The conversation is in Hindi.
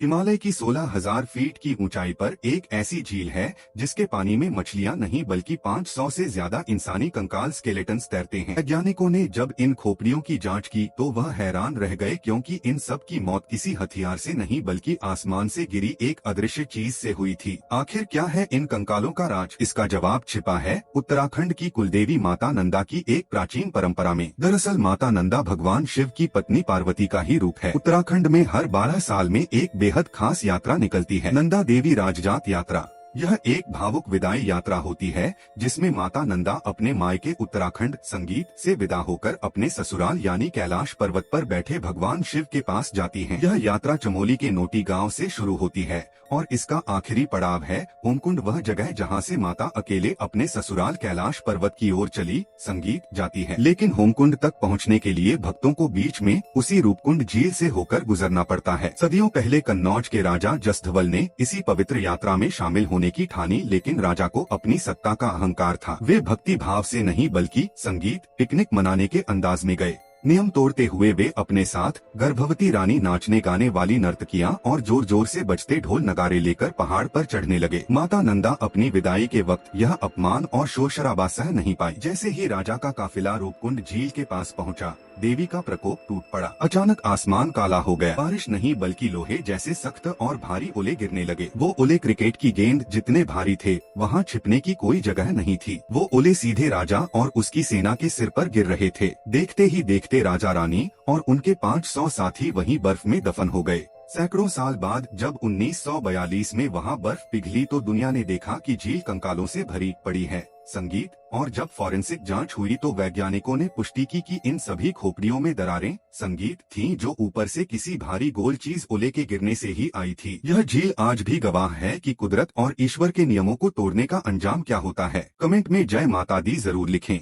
हिमालय की 16,000 फीट की ऊंचाई पर एक ऐसी झील है जिसके पानी में मछलियां नहीं बल्कि 500 से ज्यादा इंसानी कंकाल स्केलेटन्स तैरते हैं। वैज्ञानिकों ने जब इन खोपड़ियों की जांच की तो वह हैरान रह गए, क्योंकि इन सब की मौत किसी हथियार से नहीं बल्कि आसमान से गिरी एक अदृश्य चीज से हुई थी। आखिर क्या है इन कंकालों का राज? इसका जवाब छिपा है उत्तराखंड की कुलदेवी माता नंदा की एक प्राचीन परंपरा में। दरअसल माता नंदा भगवान शिव की पत्नी पार्वती का ही रूप है। उत्तराखंड में हर 12 साल में एक बेहद खास यात्रा निकलती है, नंदा देवी राजजात यात्रा। यह एक भावुक विदाई यात्रा होती है जिसमें माता नंदा अपने मायके उत्तराखंड संगीत से विदा होकर अपने ससुराल यानी कैलाश पर्वत पर बैठे भगवान शिव के पास जाती हैं। यह यात्रा चमोली के नोटी गांव से शुरू होती है और इसका आखिरी पड़ाव है होमकुंड, वह जगह जहां से माता अकेले अपने ससुराल कैलाश पर्वत की ओर चली संगीत जाती है। लेकिन होमकुंड तक पहुंचने के लिए भक्तों को बीच में उसी रूपकुंड झील से होकर गुजरना पड़ता है। सदियों पहले कन्नौज के राजा जसधवल ने इसी पवित्र यात्रा में शामिल होने की ठानी, लेकिन राजा को अपनी सत्ता का अहंकार था। वे भक्ति भाव से नहीं बल्कि संगीत पिकनिक मनाने के अंदाज में गए। नियम तोड़ते हुए वे अपने साथ गर्भवती रानी, नाचने गाने वाली नर्तकियां और जोर जोर से बजते ढोल नगारे लेकर पहाड़ पर चढ़ने लगे। माता नंदा अपनी विदाई के वक्त यह अपमान और शोर शराबा सह नहीं पाई। जैसे ही राजा का काफिला रूपकुंड झील के पास पहुंचा, देवी का प्रकोप टूट पड़ा। अचानक आसमान काला हो गया। बारिश नहीं बल्कि लोहे जैसे सख्त और भारी ओले गिरने लगे। वो ओले क्रिकेट की गेंद जितने भारी थे, वहाँ छिपने की कोई जगह नहीं थी। वो ओले सीधे राजा और उसकी सेना के सिर पर गिर रहे थे। देखते ही देखते राजा रानी और उनके 500 साथी वहीं बर्फ में दफन हो गए। सैकड़ों साल बाद जब 1942 में वहाँ बर्फ पिघली तो दुनिया ने देखा कि झील कंकालों से भरी पड़ी है संगीत। और जब फॉरेंसिक जांच हुई तो वैज्ञानिकों ने पुष्टि की कि इन सभी खोपड़ियों में दरारें संगीत थीं, जो ऊपर से किसी भारी गोल चीज ओले के गिरने से ही आई थी। यह झील आज भी गवाह है कि कुदरत और ईश्वर के नियमों को तोड़ने का अंजाम क्या होता है। कमेंट में जय माता दी जरूर लिखें।